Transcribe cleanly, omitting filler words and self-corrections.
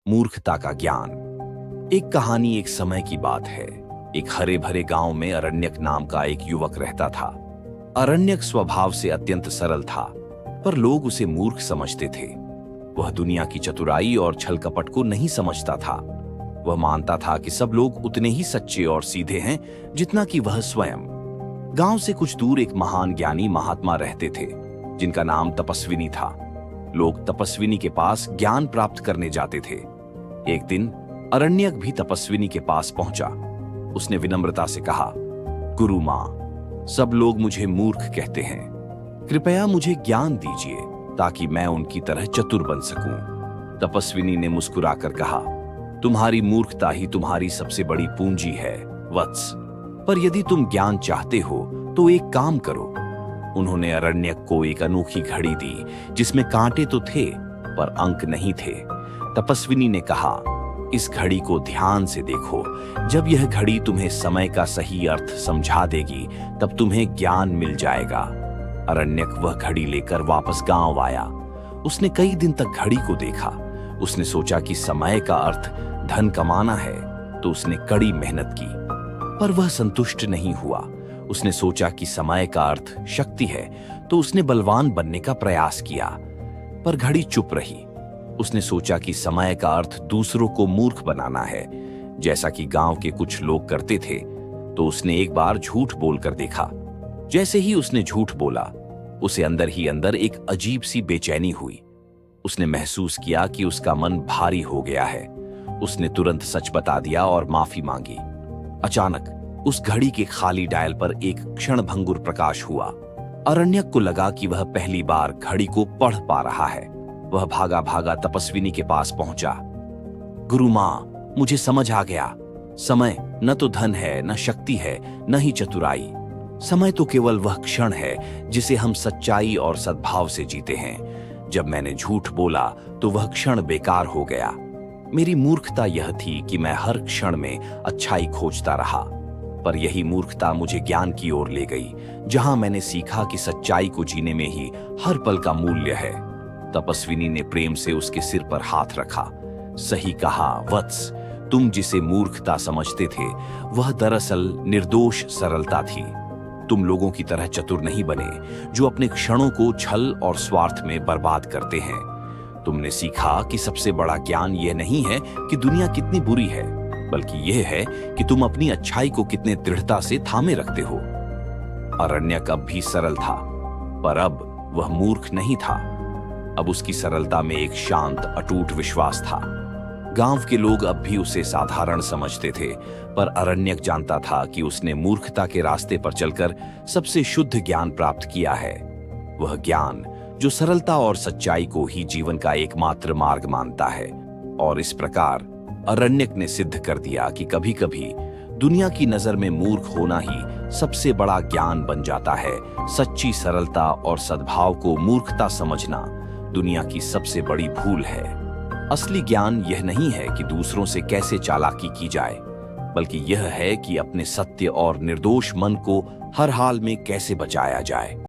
मूर्खता का ज्ञान। एक कहानी एक समय की बात है। एक हरे भरे गांव में अरण्यक नाम का एक युवक रहता था। अरण्यक स्वभाव से अत्यंत सरल था, पर लोग उसे मूर्ख समझते थे। वह दुनिया की चतुराई और छल कपट को नहीं समझता था। वह मानता था कि सब लोग उतने ही सच्चे और सीधे हैं जितना कि वह स्वयं। गांव से कुछ दूर एक महान ज्ञानी महात्मा रहते थे, जिनका नाम तपस्विनी था। लोग तपस्विनी के पास ज्ञान प्राप्त करने जाते थे। एक दिन अरण्यक भी तपस्विनी के पास पहुंचा। उसने विनम्रता से कहा, गुरु मां, सब लोग मुझे मूर्ख कहते हैं। कृपया मुझे ज्ञान दीजिए ताकि मैं उनकी तरह चतुर बन सकूं। तपस्विनी ने मुस्कुराकर कहा, तुम्हारी मूर्खता ही तुम्हारी सबसे बड़ी पूंजी है वत्स। पर यदि तुम ज्ञान चाहते हो तो एक काम करो। उन्होंने अरण्यक को एक अनोखी घड़ी दी, जिसमें कांटे तो थे पर अंक नहीं थे। तपस्विनी ने कहा, इस घड़ी को ध्यान से देखो। जब यह घड़ी तुम्हें समय का सही अर्थ समझा देगी, तब तुम्हें ज्ञान मिल जाएगा। अरण्यक वह घड़ी लेकर वापस गांव आया। उसने कई दिन तक घड़ी को देखा। उसने सोचा कि समय का अर्थ धन कमाना है, तो उसने कड़ी मेहनत की। पर वह संतुष्ट नहीं हुआ। उसने सोचा कि समय का अर्थ शक्ति है, तो उसने बलवान बनने का प्रयास किया। पर घड़ी चुप रही। उसने सोचा कि समय का अर्थ दूसरों को मूर्ख बनाना है, जैसा कि गांव के कुछ लोग करते थे। तो उसने एक बार झूठ बोलकर देखा। जैसे ही उसने झूठ बोला, उसे अंदर ही अंदर एक अजीब सी बेचैनी हुई। उसने महसूस किया कि उसका मन भारी हो गया है। उसने तुरंत सच बता दिया और माफी मांगी। अचानक उस घड़ी के खाली डायल पर एक क्षणभंगुर प्रकाश हुआ। अरण्यक को लगा कि वह पहली बार घड़ी को पढ़ पा रहा है। वह भागा भागा तपस्विनी के पास पहुंचा। गुरु मां, मुझे समझ आ गया। समय न तो धन है, न शक्ति है, न ही चतुराई। समय तो केवल वह क्षण है जिसे हम सच्चाई और सद्भाव से जीते हैं। जब मैंने झूठ बोला तो वह क्षण बेकार हो गया। मेरी मूर्खता यह थी कि मैं हर क्षण में अच्छाई खोजता रहा। पर यही मूर्खता मुझे ज्ञान की ओर ले गई, जहां मैंने सीखा कि सच्चाई को जीने में ही हर पल का मूल्य है। तपस्विनी ने प्रेम से उसके सिर पर हाथ रखा। सही कहा वत्स, तुम जिसे मूर्खता समझते थे, वह दरअसल निर्दोष सरलता थी। तुम लोगों की तरह चतुर नहीं बने, जो अपने क्षणों को छल और स्वार्थ में बर्बाद करते हैं। तुमने सीखा कि सबसे बड़ा ज्ञान यह नहीं है कि दुनिया कितनी बुरी है, बल्कि यह है कि तुम अपनी अच्छाई को कितने दृढ़ता से थामे रखते हो। अरण्यक अब भी सरल था, पर अब वह मूर्ख नहीं था। अब उसकी सरलता में एक शांत अटूट विश्वास था। गांव के लोग अब भी उसे साधारण समझते थे, पर अरण्यक जानता था कि उसने मूर्खता के रास्ते पर चलकर सबसे शुद्ध ज्ञान प्राप्त किया है। वह ज्ञान जो सरलता और सच्चाई को ही जीवन का एकमात्र मार्ग मानता है। और इस प्रकार अरण्यक ने सिद्ध कर दिया कि कभी-कभी दुनिया की नजर में मूर्ख होना ही सबसे बड़ा ज्ञान बन जाता है। सच्ची सरलता और सद्भाव को मूर्खता समझना दुनिया की सबसे बड़ी भूल है। असली ज्ञान यह नहीं है कि दूसरों से कैसे चालाकी की जाए, बल्कि यह है कि अपने सत्य और निर्दोष मन को हर हाल में कैसे बचाया जाए।